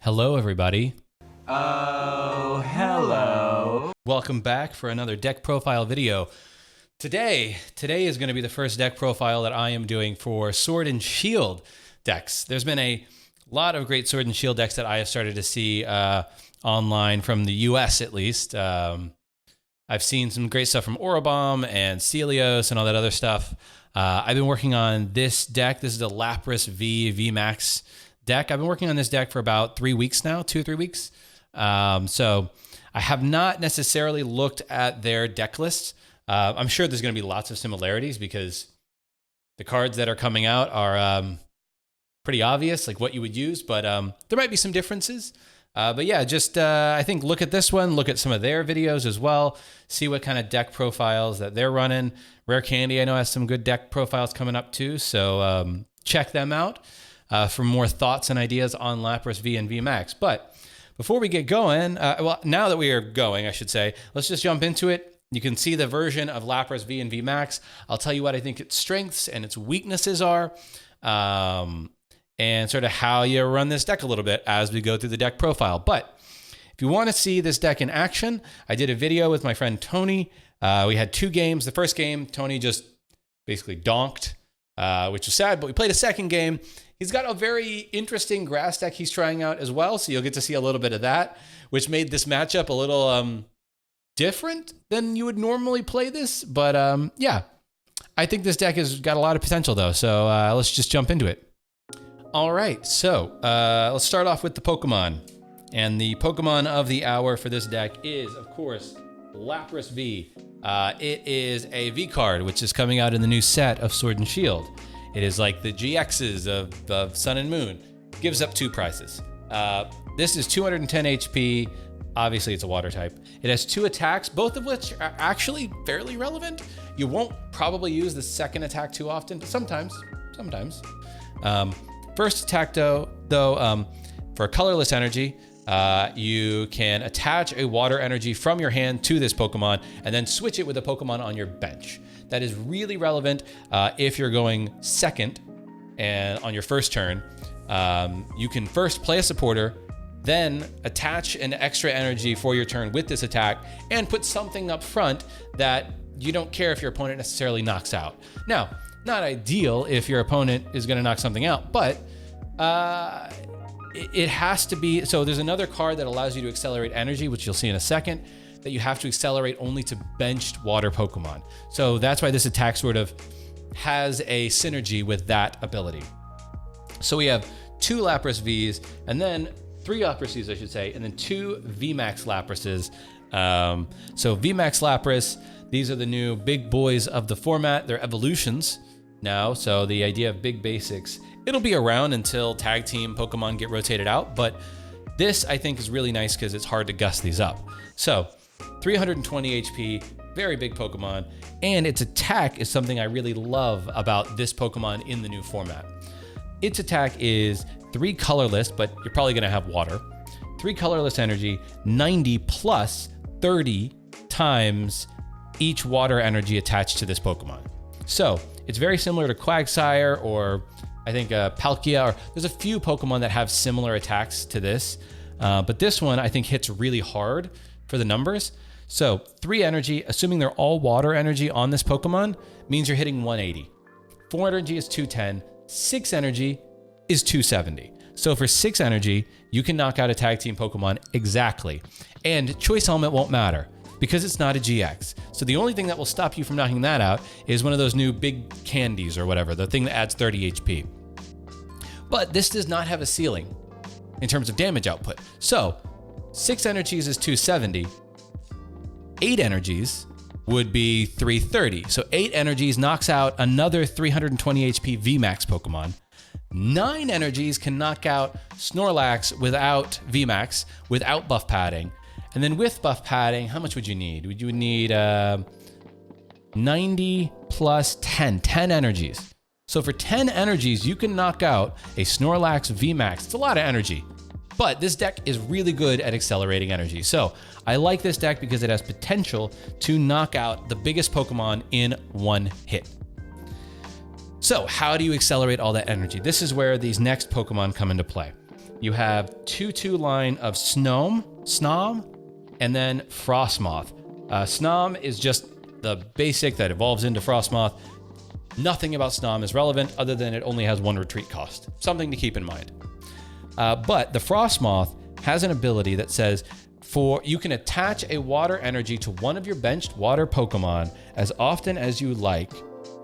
Hello, everybody. Oh, hello. Welcome back for another deck profile video. Today is going to be the first deck profile that I am doing for Sword and Shield decks. There's been a lot of great Sword and Shield decks that I have started to see online from the US at least. I've seen some great stuff from Orobomb and Stelios and all that other stuff. I've been working on this deck. This is a Lapras VMax deck. I've been working on this deck for about 3 weeks now, 2 or 3 weeks. So I have not necessarily looked at their deck lists. I'm sure there's going to be lots of similarities because the cards that are coming out are pretty obvious, like what you would use, but there might be some differences. But yeah, just I think look at this one, look at some of their videos as well, see what kind of deck profiles that they're running. Rare Candy, I know, has some good deck profiles coming up too, so check them out for more thoughts and ideas on Lapras V and VMax. But before we get going, well, now that we are going, I should say, let's just jump into it. You can see the version of Lapras V and VMax. I'll tell you what I think its strengths and its weaknesses are, and sort of how you run this deck a little bit as we go through the deck profile. But if you want to see this deck in action, I did a video with my friend Tony. We had 2 games. The first game, Tony just basically donked, which was sad, but we played a second game. He's got a very interesting grass deck he's trying out as well, so you'll get to see a little bit of that, which made this matchup a little different than you would normally play this. But yeah, I think this deck has got a lot of potential though, so let's just jump into it. All right, so let's start off with the Pokemon. And the Pokemon of the hour for this deck is, of course, Lapras V. It is a V card, which is coming out in the new set of Sword and Shield. It is like the GXs of Sun and Moon. Gives up 2 prices. This is 210 HP. Obviously, it's a water type. It has 2 attacks, both of which are actually fairly relevant. You won't probably use the second attack too often, but sometimes. First attack, though, for colorless energy, you can attach a water energy from your hand to this Pokemon and then switch it with a Pokemon on your bench. That is really relevant if you're going second and on your first turn. You can first play a supporter, then attach an extra energy for your turn with this attack and put something up front that you don't care if your opponent necessarily knocks out. Now, not ideal if your opponent is going to knock something out, but it has to be. So there's another card that allows you to accelerate energy, which you'll see in a second, that you have to accelerate only to benched water Pokemon. So that's why this attack sort of has a synergy with that ability. So we have 2 Lapras Vs, and then 3 Lapras Vs, I should say, and then 2 VMax Laprases. So VMax Lapras, these are the new big boys of the format. They're evolutions now, so the idea of big basics, it'll be around until tag team Pokemon get rotated out, but this I think is really nice because it's hard to gust these up. So 320 HP, very big Pokemon, and its attack is something I really love about this Pokemon in the new format. Its attack is 3 colorless, but you're probably gonna have water. 3 colorless energy, 90 plus 30 times each water energy attached to this Pokemon. So it's very similar to Quagsire or I think Palkia, or there's a few Pokemon that have similar attacks to this, but this one I think hits really hard for the numbers. So 3 energy, assuming they're all water energy on this Pokemon, means you're hitting 180. 4 energy is 210, 6 energy is 270. So for 6 energy, you can knock out a tag team Pokemon exactly. And Choice Element won't matter because it's not a GX. So the only thing that will stop you from knocking that out is one of those new big candies or whatever, the thing that adds 30 HP. But this does not have a ceiling in terms of damage output. So 6 energies is 270. 8 energies would be 330. So 8 energies knocks out another 320 HP VMax Pokemon. 9 energies can knock out Snorlax without VMax, without buff padding. And then with buff padding, how much would you need? You would need 90 plus 10 energies. So for 10 energies, you can knock out a Snorlax VMax. It's a lot of energy, but this deck is really good at accelerating energy. So I like this deck because it has potential to knock out the biggest Pokemon in one hit. So how do you accelerate all that energy? This is where these next Pokemon come into play. you have 2/2 line of Snom, and then Frostmoth. Snom is just the basic that evolves into Frostmoth. Nothing about Snom is relevant other than it only has 1 retreat cost. Something to keep in mind. But the Frostmoth has an ability that says you can attach a water energy to one of your benched water Pokemon as often as you like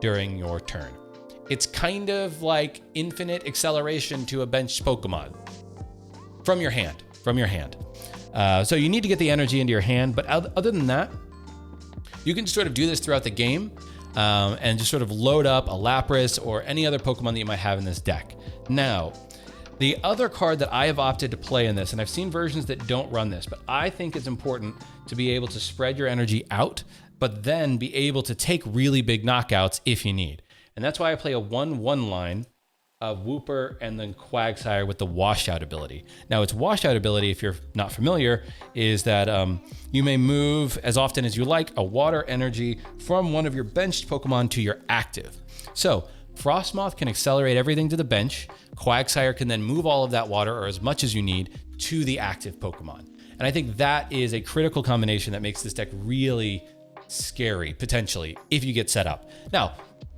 during your turn. It's kind of like infinite acceleration to a benched Pokemon from your hand. So you need to get the energy into your hand, but other than that, you can sort of do this throughout the game and just sort of load up a Lapras or any other Pokemon that you might have in this deck. Now, the other card that I have opted to play in this, and I've seen versions that don't run this, but I think it's important to be able to spread your energy out, but then be able to take really big knockouts if you need. And that's why I play a 1/1 line of Wooper and then Quagsire with the washout ability. Now, its washout ability, if you're not familiar, is that you may move as often as you like a water energy from one of your benched Pokemon to your active. So Frostmoth can accelerate everything to the bench. Quagsire can then move all of that water, or as much as you need, to the active Pokemon. And I think that is a critical combination that makes this deck really scary, potentially, if you get set up. Now,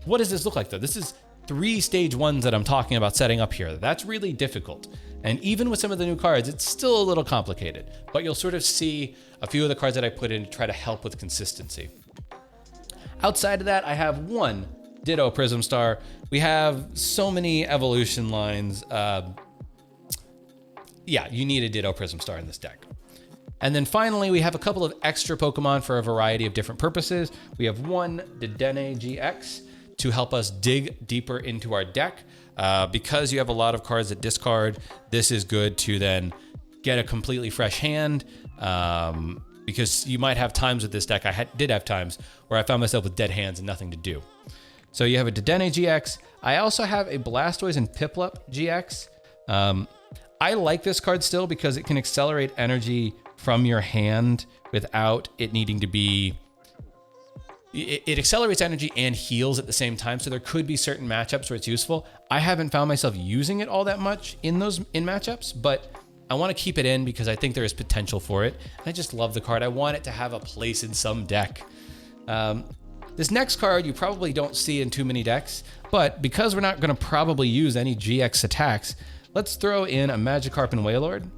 what does this look like, though? This is 3 stage 1s that I'm talking about setting up here. That's really difficult. And even with some of the new cards, it's still a little complicated. But you'll sort of see a few of the cards that I put in to try to help with consistency. Outside of that, I have 1 Ditto Prism Star. We have so many evolution lines. Yeah, you need a Ditto Prism Star in this deck. And then finally, we have a couple of extra Pokemon for a variety of different purposes. We have 1 Dedenne GX to help us dig deeper into our deck. Because you have a lot of cards that discard, this is good to then get a completely fresh hand. Because you might have times with this deck, did have times where I found myself with dead hands and nothing to do. So you have a Dedenne GX. I also have a Blastoise and Piplup GX. I like this card still because it can accelerate energy from your hand without it needing to be... It accelerates energy and heals at the same time, so there could be certain matchups where it's useful. I haven't found myself using it all that much in matchups, but I want to keep it in because I think there is potential for it. I just love the card. I want it to have a place in some deck. This next card you probably don't see in too many decks, but because we're not going to probably use any GX attacks, let's throw in a Magikarp and Wailord.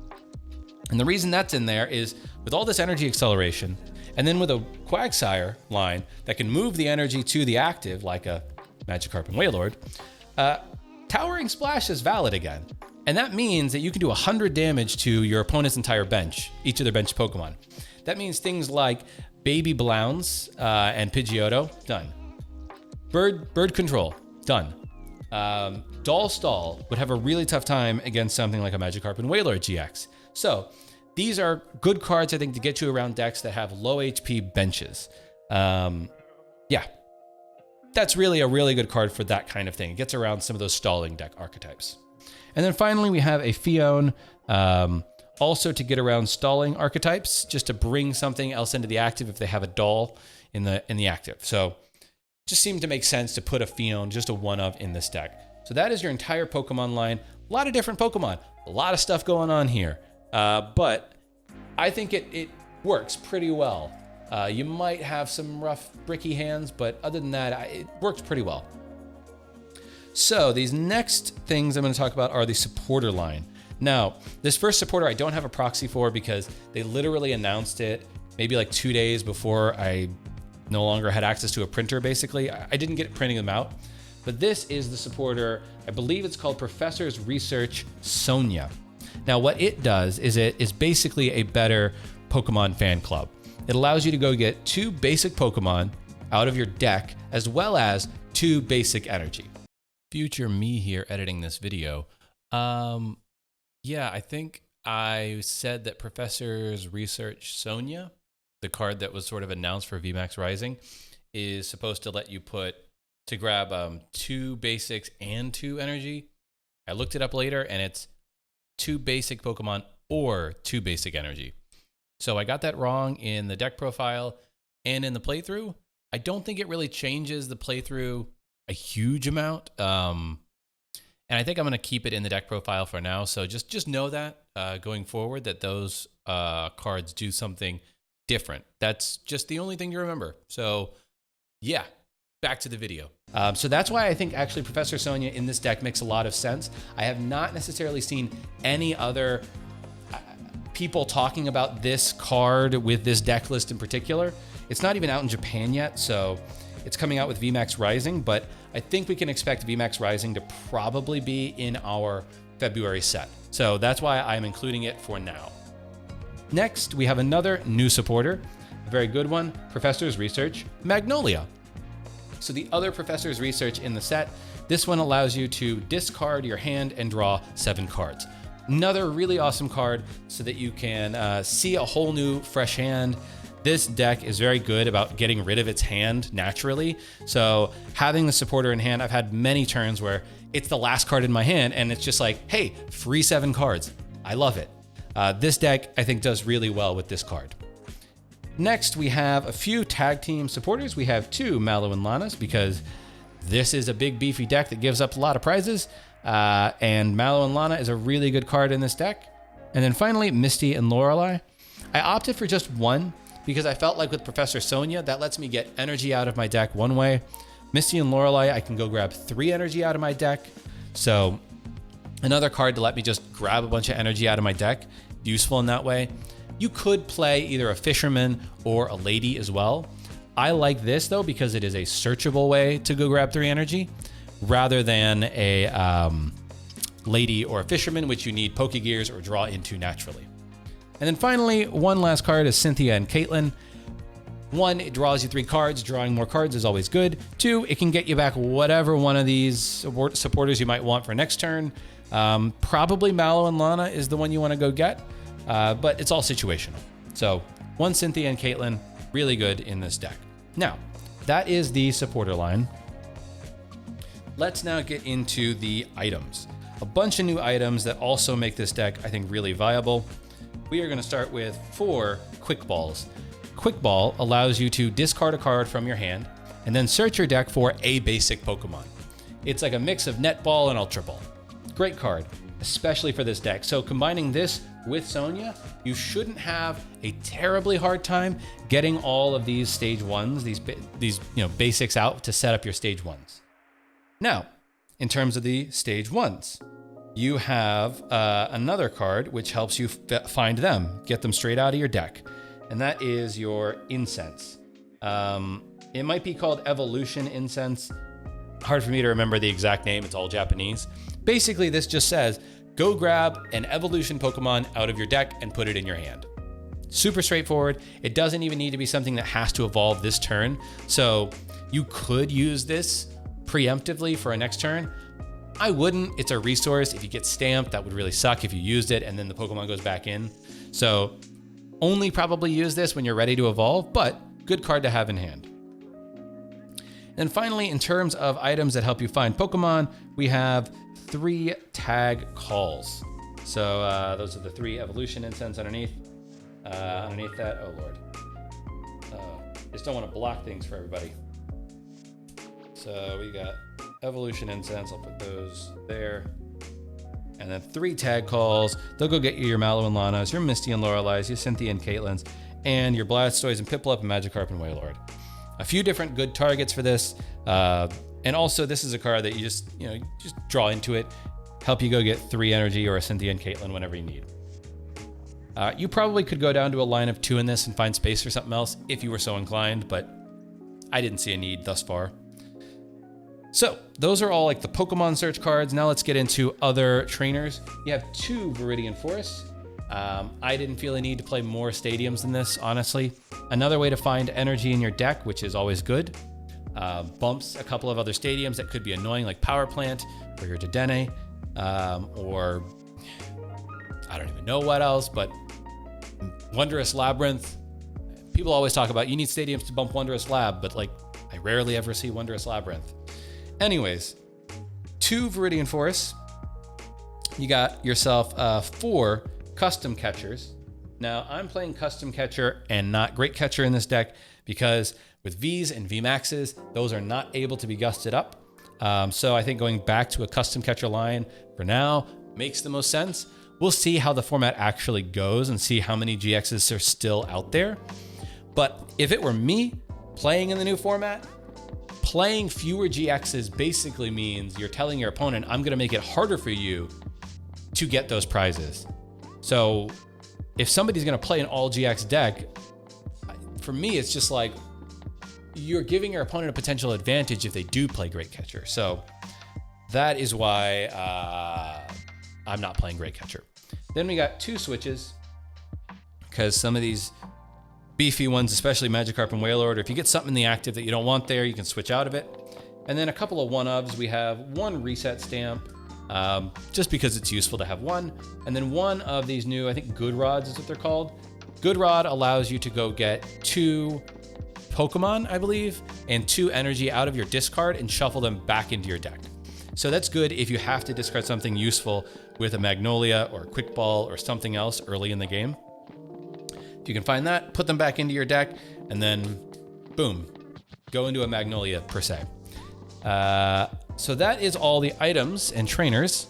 And the reason that's in there is with all this energy acceleration, and then with a Quagsire line that can move the energy to the active, like a Magikarp and Wailord, Towering Splash is valid again. And that means that you can do 100 damage to your opponent's entire bench, each of their bench Pokemon. That means things like Baby Blounce and Pidgeotto, done. Bird Control, done. Stall would have a really tough time against something like a Magikarp and Wailord GX. So these are good cards, I think, to get you around decks that have low HP benches. Yeah, that's really a really good card for that kind of thing. It gets around some of those stalling deck archetypes. And then finally, we have a Fion, also to get around stalling archetypes, just to bring something else into the active if they have a doll in the active. So just seemed to make sense to put a Fion, just a one-of, in this deck. So that is your entire Pokemon line. A lot of different Pokemon, a lot of stuff going on here. But I think it works pretty well. You might have some rough, bricky hands, but other than that, it works pretty well. So these next things I'm going to talk about are the supporter line. Now, this first supporter I don't have a proxy for because they literally announced it maybe like 2 days before I no longer had access to a printer, basically. I didn't get printing them out. But this is the supporter, I believe it's called Professor's Research Sonia. Now, what it does is it is basically a better Pokemon fan club. It allows you to go get 2 basic Pokemon out of your deck, as well as 2 basic energy. Future me here editing this video. Yeah, I think I said that Professor's Research Sonia, the card that was sort of announced for VMax Rising, is supposed to let you grab 2 basics and 2 energy. I looked it up later, and it's 2 basic Pokemon or 2 basic energy. So I got that wrong in the deck profile and in the playthrough. I don't think it really changes the playthrough a huge amount. And And I think I'm going to keep it in the deck profile for now. So just know that going forward that those cards do something different. That's just the only thing to remember. So yeah, back to the video. So that's why I think actually Professor Sonia in this deck makes a lot of sense. I have not necessarily seen any other people talking about this card with this deck list in particular. It's not even out in Japan yet, so it's coming out with VMax Rising, but I think we can expect VMax Rising to probably be in our February set. So that's why I'm including it for now. Next, we have another new supporter, a very good one, Professor's Research, Magnolia. So the other Professor's Research in the set, this one allows you to discard your hand and draw 7 cards. Another really awesome card so that you can see a whole new fresh hand. This deck is very good about getting rid of its hand naturally. So having the supporter in hand, I've had many turns where it's the last card in my hand and it's just like, hey, free 7 cards. I love it. This deck, I think, does really well with this card. Next, we have a few tag team supporters. We have 2 Mallow and Lanas because this is a big beefy deck that gives up a lot of prizes. And Mallow and Lana is a really good card in this deck. And then finally, Misty and Lorelei. I opted for just 1 because I felt like with Professor Sonia, that lets me get energy out of my deck one way. Misty and Lorelei, I can go grab 3 energy out of my deck. So another card to let me just grab a bunch of energy out of my deck. Useful in that way. You could play either a Fisherman or a Lady as well. I like this though because it is a searchable way to go grab 3 energy rather than a Lady or a Fisherman, which you need Pokegears or draw into naturally. And then finally, one last card is Cynthia and Caitlin. 1, it draws you 3 cards. Drawing more cards is always good. 2, it can get you back whatever one of these supporters you might want for next turn. Probably Mallow and Lana is the one you want to go get, but it's all situational. So 1 Cynthia and Caitlin, really good in this deck. Now, that is the supporter line. Let's now get into the items. A bunch of new items that also make this deck, I think, really viable. We are going to start with 4 Quick Balls. Quick Ball allows you to discard a card from your hand and then search your deck for a basic Pokemon. It's like a mix of Netball and Ultra Ball. Great card, especially for this deck. So combining this with Sonia, you shouldn't have a terribly hard time getting all of these stage 1s, these basics out to set up your stage 1s. Now, in terms of the stage 1s, you have another card which helps you find them, get them straight out of your deck, and that is your Incense. It might be called Evolution Incense. Hard for me to remember the exact name, it's all Japanese. Basically, this just says, go grab an evolution Pokemon out of your deck and put it in your hand. Super straightforward. It doesn't even need to be something that has to evolve this turn. So you could use this preemptively for a next turn. I wouldn't. It's a resource. If you get stamped, that would really suck if you used it and then the Pokemon goes back in. So only probably use this when you're ready to evolve, but good card to have in hand. And finally, in terms of items that help you find Pokemon, we have 3 tag calls. So those are the 3 evolution incense underneath. Underneath that, oh Lord. Just don't want to block things for everybody. So we got evolution incense, I'll put those there. And then 3 tag calls. They'll go get you your Mallow and Lanas, your Misty and Lorelei's, your Cynthia and Caitlins, and your Blastoise and Piplup and Magikarp and Wailord. A few different good targets for this. And also this is a card that you just draw into it, help you go get 3 energy or a Cynthia and Caitlin whenever you need. You probably could go down to a line of 2 in this and find space for something else if you were so inclined, but I didn't see a need thus far. So those are all like the Pokemon search cards. Now let's get into other trainers. You have 2 Viridian Forests. I didn't feel a need to play more stadiums than this, honestly. Another way to find energy in your deck, which is always good. Bumps a couple of other stadiums that could be annoying, like Power Plant for your Dedenne, or I don't even know what else, but Wondrous Labyrinth. People always talk about you need stadiums to bump Wondrous Lab, but like I rarely ever see Wondrous Labyrinth. Anyways, 2 Viridian Forests. You got yourself 4 Custom Catchers. Now, I'm playing Custom Catcher and not Great Catcher in this deck because with Vs and VMaxes, those are not able to be gusted up. So I think going back to a custom catcher line for now makes the most sense. We'll see how the format actually goes and see how many GXs are still out there. But if it were me playing in the new format, playing fewer GXs basically means you're telling your opponent, I'm gonna make it harder for you to get those prizes. So if somebody's gonna play an all GX deck, for me, it's just like, you're giving your opponent a potential advantage if they do play Great Catcher. So that is why I'm not playing Great Catcher. Then we got 2 switches, because some of these beefy ones, especially Magikarp and Wailord, or if you get something in the active that you don't want there, you can switch out of it. And then a couple of 1-ofs. We have 1 reset stamp, just because it's useful to have 1. And then 1 of these new, I think Good Rods is what they're called. Good Rod allows you to go get 2 Pokemon, I believe, and 2 energy out of your discard and shuffle them back into your deck. So that's good if you have to discard something useful with a Magnolia or a Quick Ball or something else early in the game. If you can find that, put them back into your deck, and then boom, go into a Magnolia per se. So that is all the items and trainers.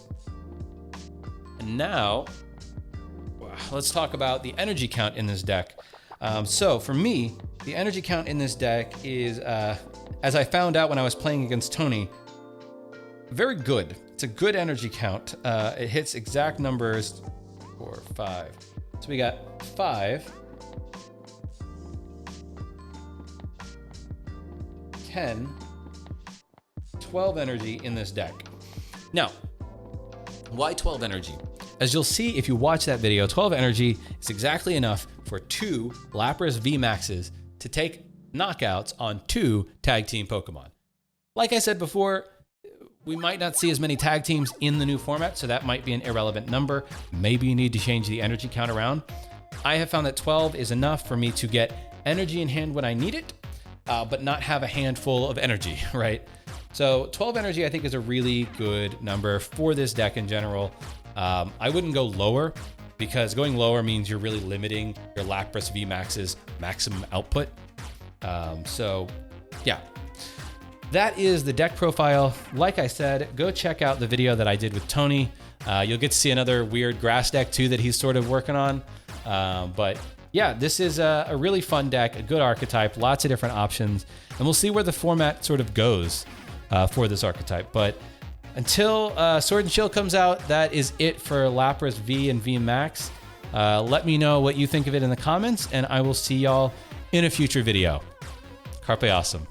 And now, let's talk about the energy count in this deck. So for me, the energy count in this deck is, as I found out when I was playing against Tony, very good. It's a good energy count. It hits exact numbers, 4, 5. So we got 5, 10, 12 energy in this deck. Now, why 12 energy? As you'll see if you watch that video, 12 energy is exactly enough for 2 Lapras VMaxes to take knockouts on 2 tag team Pokemon. Like I said before, we might not see as many tag teams in the new format, so that might be an irrelevant number. Maybe you need to change the energy count around. I have found that 12 is enough for me to get energy in hand when I need it, but not have a handful of energy, right? So 12 energy I think is a really good number for this deck in general. I wouldn't go lower, because going lower means you're really limiting your Lapras VMax's maximum output. So yeah, that is the deck profile. Like I said, go check out the video that I did with Tony. You'll get to see another weird grass deck too that he's sort of working on. But yeah, this is a really fun deck, a good archetype, lots of different options, and we'll see where the format sort of goes for this archetype. But until Sword and Shield comes out, that is it for Lapras V and VMax. Let me know what you think of it in the comments, and I will see y'all in a future video. Carpe awesome.